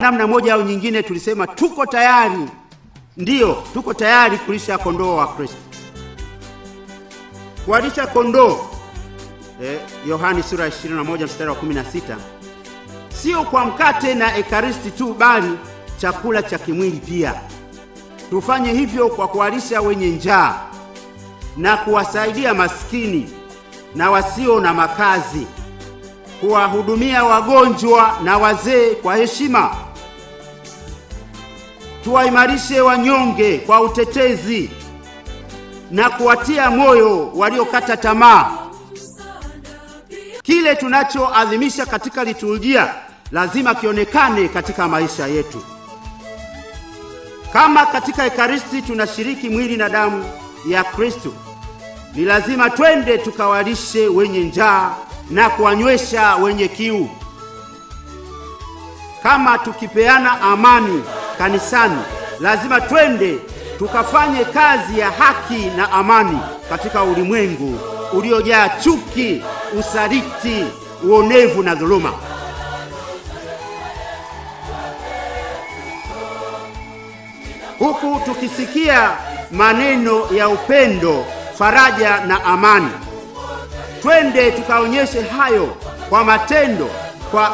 namna moja au nyingine tulisema tuko tayari, ndio tuko tayari kulisha kondoo wa Kristo. Kuwalisha kondoo, Yohana sura 21 mstari wa 16, sio kwa mkate na ekaristi tu, bali chakula cha kimwili pia. Tufanye hivyo kwa kuwalisha wenye njaa na kuwasaidia maskini na wasio na makazi, kuwahudumia wagonjwa na wazee kwa heshima. Tuwaimarishe wanyonge kwa utetezi na kuwatia moyo waliokata tamaa. Kile tunachoadhimisha katika liturujia lazima kionekane katika maisha yetu. Kama katika ekaristi tunashiriki mwili na damu ya Kristo, ni lazima twende tukawalishe wenye njaa na kuwanywesha wenye kiu. Kama tukipeana amani kanisani, lazima twende tukafanye kazi ya haki na amani katika ulimwengu uliojaa chuki, usaliti, uonevu na dhuluma. Huku tukisikia maneno ya upendo, faraja na amani, twende tukaonyeshe hayo kwa matendo